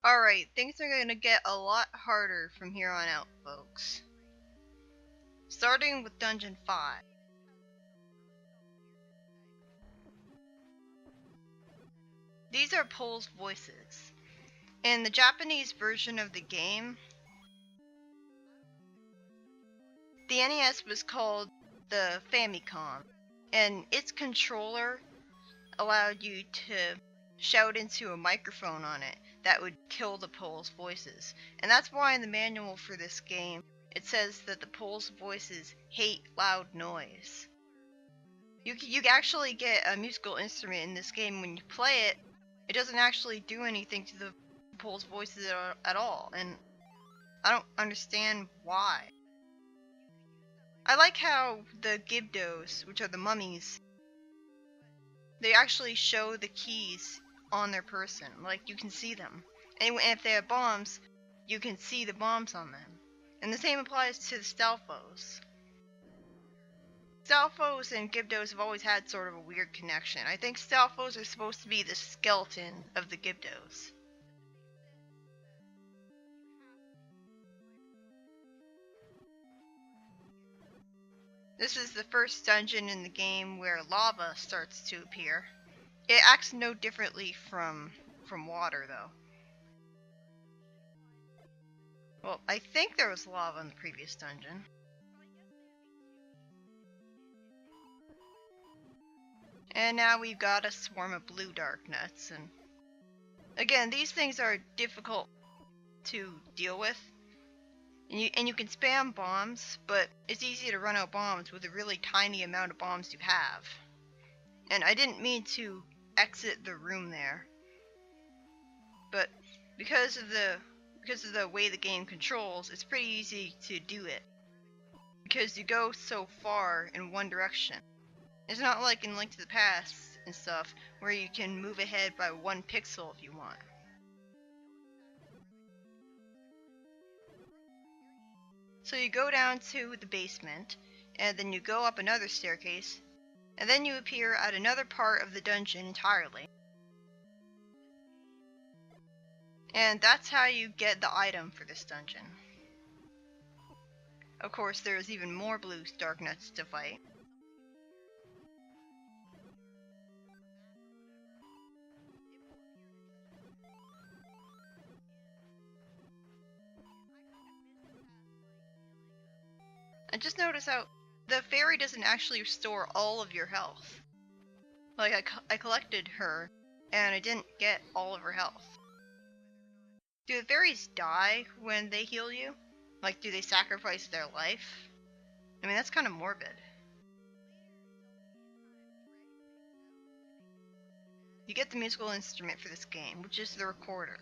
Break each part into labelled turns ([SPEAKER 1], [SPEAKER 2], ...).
[SPEAKER 1] Alright, things are gonna get a lot harder from here on out, folks. Starting with Dungeon 5. These are Pole's voices. In the Japanese version of the game, the NES was called the Famicom, and its controller allowed you to shout into a microphone on it that would kill the Pole's voices. And that's why in the manual for this game, it says that the Pole's voices hate loud noise. You actually get a musical instrument in this game. When you play it, it doesn't actually do anything to the Pole's voices at all, and I don't understand why. I like how the Gibdos, which are the mummies, they actually show the keys on their person, like you can see them. And if they have bombs, you can see the bombs on them. And the same applies to the Stalfos. Stalfos and Gibdos have always had sort of a weird connection. I think Stalfos are supposed to be the skeleton of the Gibdos. This is the first dungeon in the game where lava starts to appear. It acts no differently from water, though. Well, I think there was lava in the previous dungeon. And now we've got a swarm of blue dark nuts, and again, these things are difficult to deal with. And you can spam bombs, but it's easy to run out bombs with a really tiny amount of bombs you have. And I didn't mean to exit the room there, but because of the way the game controls, it's pretty easy to do it. Because you go so far in one direction. It's not like in Link to the Past and stuff, where you can move ahead by 1 pixel if you want. So you go down to the basement, and then you go up another staircase, and then you appear at another part of the dungeon entirely. And that's how you get the item for this dungeon. Of course, there's even more blue dark nuts to fight. And just notice how the fairy doesn't actually restore all of your health. Like, I collected her, and I didn't get all of her health. Do the fairies die when they heal you? Like, do they sacrifice their life? I mean, that's kind of morbid. You get the musical instrument for this game, which is the recorder.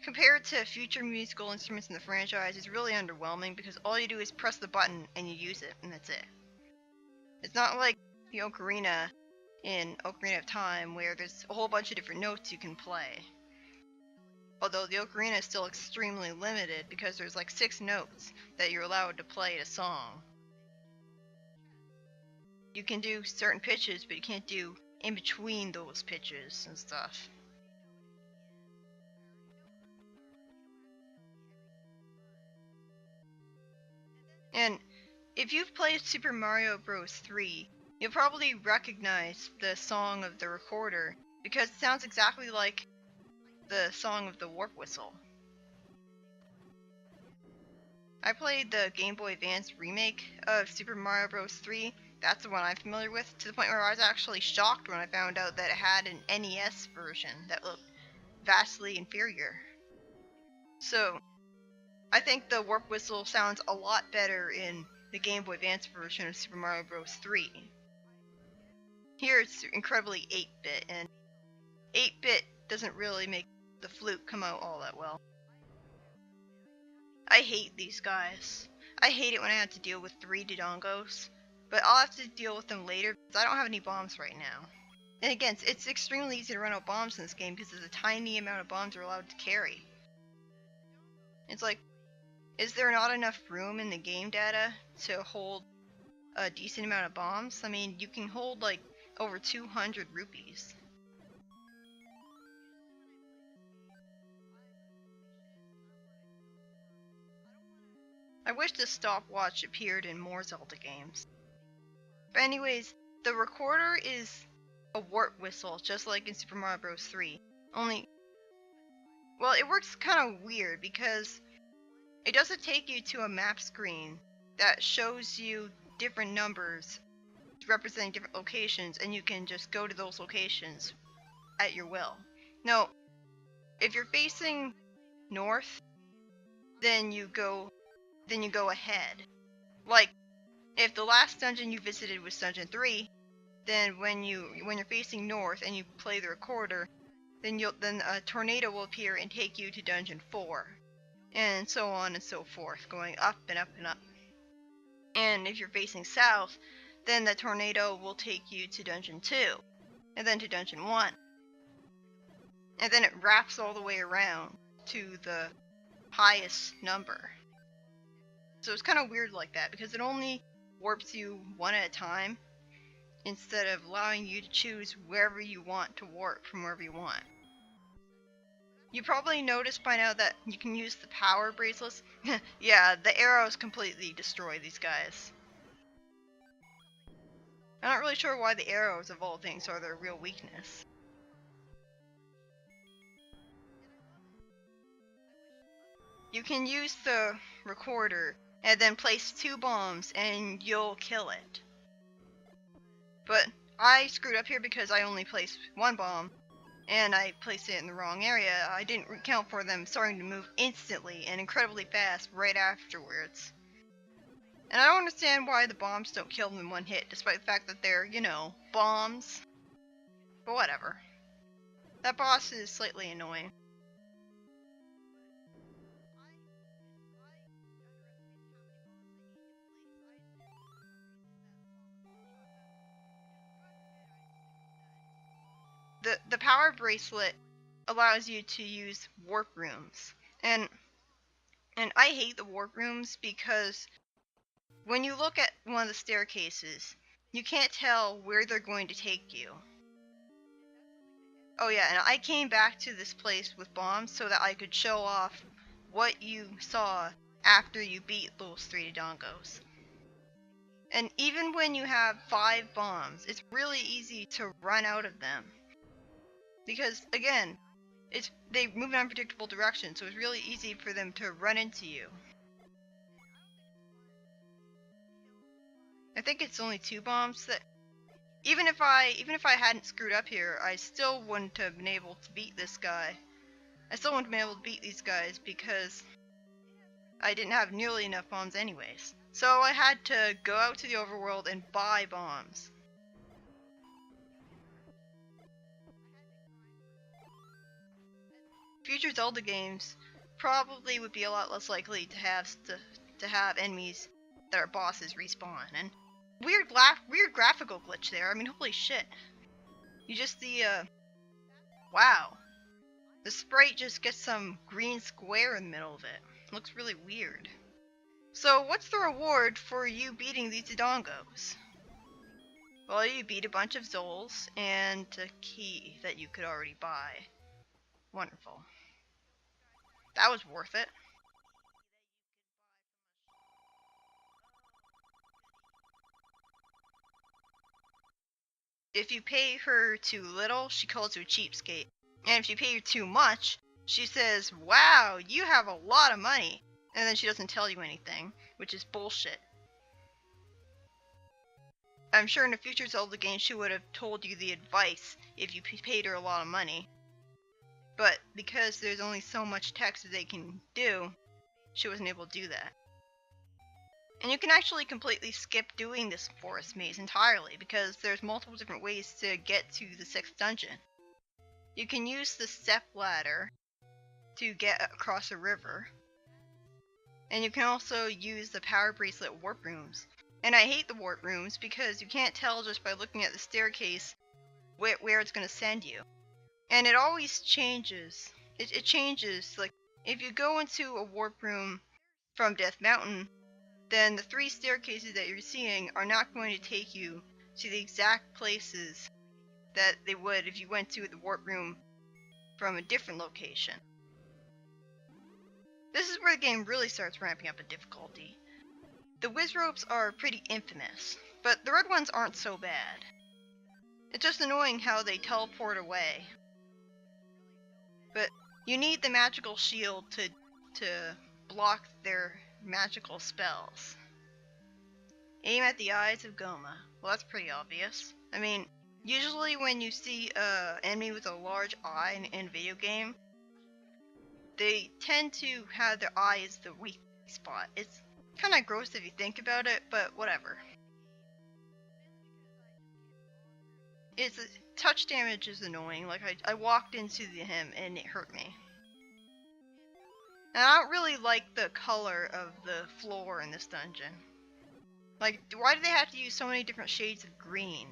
[SPEAKER 1] Compared to future musical instruments in the franchise, it's really underwhelming because all you do is press the button and you use it, and that's it. It's not like the ocarina in Ocarina of Time, where there's a whole bunch of different notes you can play. Although the ocarina is still extremely limited because there's like 6 notes that you're allowed to play a song. You can do certain pitches, but you can't do in between those pitches and stuff. And if you've played Super Mario Bros. 3, you'll probably recognize the song of the recorder because it sounds exactly like the song of the Warp Whistle. I played the Game Boy Advance remake of Super Mario Bros. 3, that's the one I'm familiar with, to the point where I was actually shocked when I found out that it had an NES version that looked vastly inferior. So, I think the Warp Whistle sounds a lot better in the Game Boy Advance version of Super Mario Bros. 3. Here it's incredibly 8-bit, and 8-bit doesn't really make the flute come out all that well. I hate these guys. I hate it when I have to deal with 3 Dodongos, but I'll have to deal with them later because I don't have any bombs right now. And again, it's extremely easy to run out bombs in this game because there's a tiny amount of bombs you're allowed to carry. It's like, is there not enough room in the game data to hold a decent amount of bombs? I mean, you can hold like over 200 rupees. I wish this stopwatch appeared in more Zelda games. But anyways, the recorder is a warp whistle, just like in Super Mario Bros. 3. Only, well, it works kind of weird because it doesn't take you to a map screen that shows you different numbers representing different locations, and you can just go to those locations at your will. No, if you're facing north, then you go ahead. Like, if the last dungeon you visited was Dungeon 3, then when you're facing north and you play the recorder, then a tornado will appear and take you to Dungeon 4, and so on and so forth, going up and up and up. And if you're facing south, then the tornado will take you to Dungeon 2, and then to Dungeon 1. And then it wraps all the way around to the highest number. So it's kind of weird like that, because it only warps you one at a time, instead of allowing you to choose wherever you want to warp from wherever you want. You probably noticed by now that you can use the power bracelets. Yeah, the arrows completely destroy these guys. I'm not really sure why the arrows of all things are their real weakness. You can use the recorder and then place 2 bombs and you'll kill it. But I screwed up here because I only placed 1 bomb and I placed it in the wrong area. I didn't account for them starting to move instantly and incredibly fast right afterwards. And I don't understand why the bombs don't kill them in 1 hit, despite the fact that they're, you know, bombs. But whatever. That boss is slightly annoying. The power bracelet allows you to use warp rooms. And I hate the warp rooms because when you look at one of the staircases, you can't tell where they're going to take you. Oh yeah, and I came back to this place with bombs so that I could show off what you saw after you beat those 3 Dodongos. And even when you have 5 bombs, it's really easy to run out of them. Because, again, they move in unpredictable directions, so it's really easy for them to run into you. I think it's only 2 bombs that... Even if I hadn't screwed up here, I still wouldn't have been able to beat this guy. I still wouldn't have been able to beat these guys because I didn't have nearly enough bombs anyways. So I had to go out to the overworld and buy bombs. Future Zelda games probably would be a lot less likely to have enemies that are bosses respawn. And weird graphical glitch there. I mean, holy shit. You just wow. The sprite just gets some green square in the middle of it. Looks really weird. So what's the reward for you beating these Dodongos? Well, you beat a bunch of Zols and a key that you could already buy. Wonderful. That was worth it. If you pay her too little, she calls you a cheapskate. And if you pay her too much, she says, wow, you have a lot of money. And then she doesn't tell you anything, which is bullshit. I'm sure in a future Zelda game she would have told you the advice if you paid her a lot of money. But because there's only so much text that they can do, she wasn't able to do that. And you can actually completely skip doing this forest maze entirely, because there's multiple different ways to get to the 6th dungeon. You can use the step ladder to get across a river. And you can also use the power bracelet warp rooms. And I hate the warp rooms because you can't tell just by looking at the staircase where it's going to send you. And it always changes. It changes. Like, if you go into a warp room from Death Mountain, then the 3 staircases that you're seeing are not going to take you to the exact places that they would if you went to the warp room from a different location. This is where the game really starts ramping up in difficulty. The Wizrobes are pretty infamous, but the red ones aren't so bad. It's just annoying how they teleport away. But you need the magical shield to block their magical spells. Aim at the eyes of Goma. Well, that's pretty obvious. I mean, usually when you see an enemy with a large eye in a video game, they tend to have their eye as the weak spot. It's kind of gross if you think about it, but whatever. It's touch damage is annoying. Like I walked into him and it hurt me. And I don't really like the color of the floor in this dungeon. Like, why do they have to use so many different shades of green?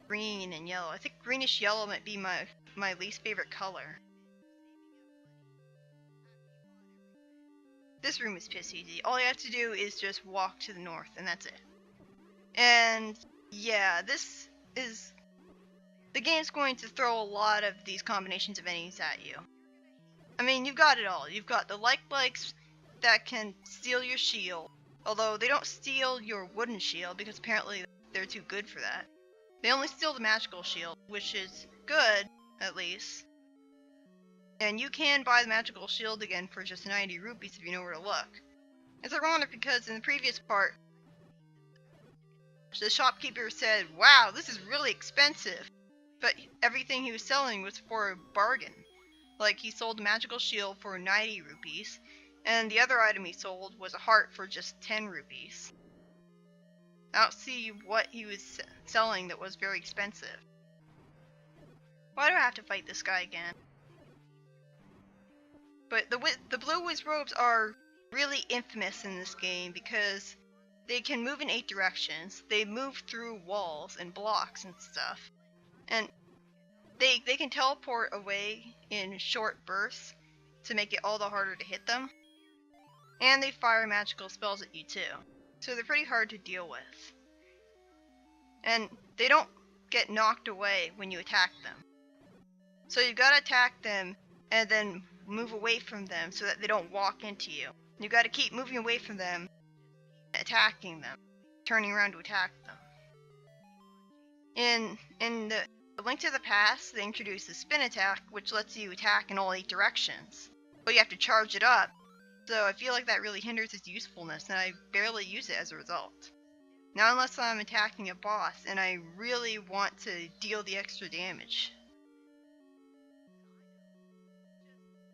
[SPEAKER 1] Green and yellow. I think greenish yellow might be my least favorite color. This room is piss easy. All you have to do is just walk to the north, and that's it. And yeah, this is... the game's going to throw a lot of these combinations of enemies at you. I mean, you've got it all. You've got the like-likes that can steal your shield, although they don't steal your wooden shield because apparently they're too good for that. They only steal the magical shield, which is good, at least. And you can buy the magical shield again for just 90 rupees if you know where to look. It's ironic because in the previous part, the shopkeeper said, "Wow, this is really expensive." But everything he was selling was for a bargain. Like, he sold the magical shield for 90 rupees, and the other item he sold was a heart for just 10 rupees. I don't see what he was selling that was very expensive. Why do I have to fight this guy again? But the blue Wizrobes are really infamous in this game because they can move in 8 directions, they move through walls and blocks and stuff, and they can teleport away in short bursts to make it all the harder to hit them. And they fire magical spells at you too, so they're pretty hard to deal with. And they don't get knocked away when you attack them. So you've got to attack them and then move away from them so that they don't walk into you. You've got to keep moving away from them, attacking them, turning around to attack them. In the Link to the Past, they introduced the spin attack, which lets you attack in all 8 directions. But you have to charge it up, so I feel like that really hinders its usefulness, and I barely use it as a result. Now unless I'm attacking a boss, and I really want to deal the extra damage.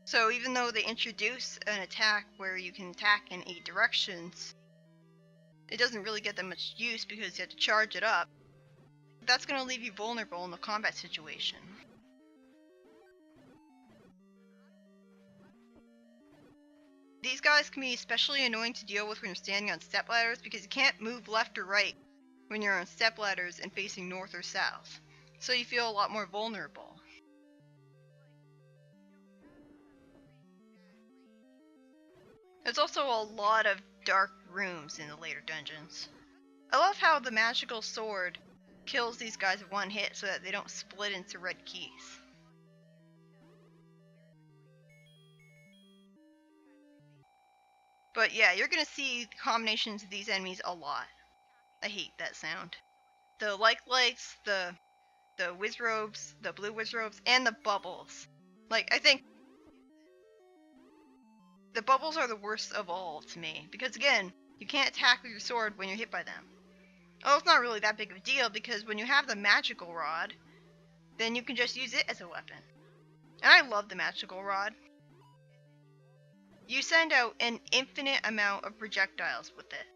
[SPEAKER 1] So even though they introduce an attack where you can attack in 8 directions, it doesn't really get that much use because you have to charge it up. That's going to leave you vulnerable in the combat situation. These guys can be especially annoying to deal with when you're standing on stepladders because you can't move left or right when you're on stepladders and facing north or south, so you feel a lot more vulnerable. There's also a lot of dark rooms in the later dungeons. I love how the magical sword kills these guys with one hit so that they don't split into red keys. But yeah, you're gonna see combinations of these enemies a lot. I hate that sound. The like-likes, the Wizrobes, the blue Wizrobes, and the bubbles. Like, I think the bubbles are the worst of all to me, because again, you can't attack with your sword when you're hit by them. Oh, it's not really that big of a deal, because when you have the magical rod, then you can just use it as a weapon. And I love the magical rod. You send out an infinite amount of projectiles with it.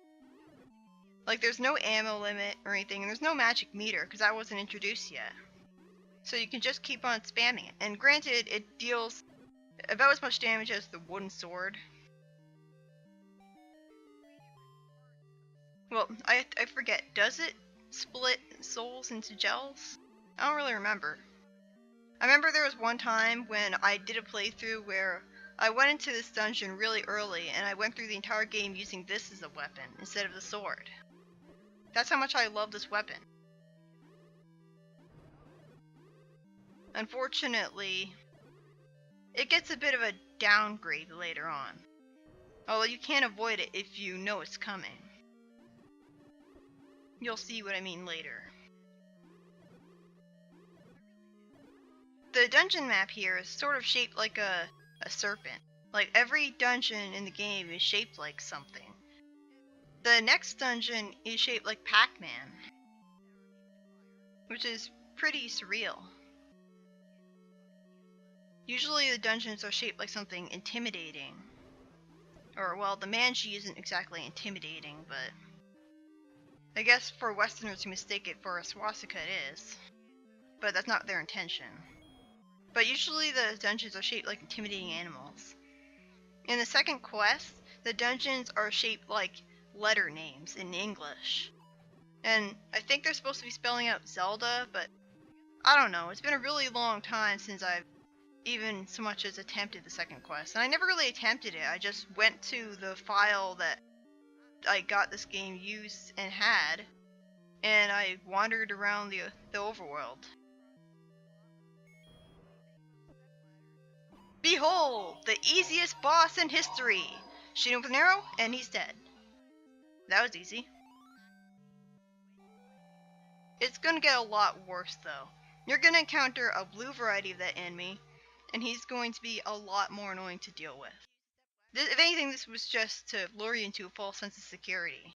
[SPEAKER 1] Like, there's no ammo limit or anything, and there's no magic meter, because that wasn't introduced yet. So you can just keep on spamming it. And granted, it deals about as much damage as the wooden sword. Well, I forget, does it split souls into gels? I don't really remember. I remember there was one time when I did a playthrough where I went into this dungeon really early and I went through the entire game using this as a weapon instead of the sword. That's how much I love this weapon. Unfortunately, It gets a bit of a downgrade later on. Although you can't avoid it if you know it's coming. You'll see what I mean later. The dungeon map here is sort of shaped like a serpent. Like every dungeon in the game is shaped like something. The next dungeon is shaped like Pac-Man, which is pretty surreal. Usually the dungeons are shaped like something intimidating. Or, well, the Manji isn't exactly intimidating, but I guess for Westerners who mistake it for a swastika it is. But that's not their intention. But usually the dungeons are shaped like intimidating animals. In the second quest, the dungeons are shaped like letter names in English. And I think they're supposed to be spelling out Zelda, but I don't know. It's been a really long time since I've even so much as attempted the second quest. And I never really attempted it. I just went to the file that I got this game used and had, and I wandered around the overworld. Behold, the easiest boss in history! Shoot him with an arrow, and he's dead. That was easy. It's gonna get a lot worse though. You're gonna encounter a blue variety of that enemy, and he's going to be a lot more annoying to deal with. If anything, this was just to lure you into a false sense of security.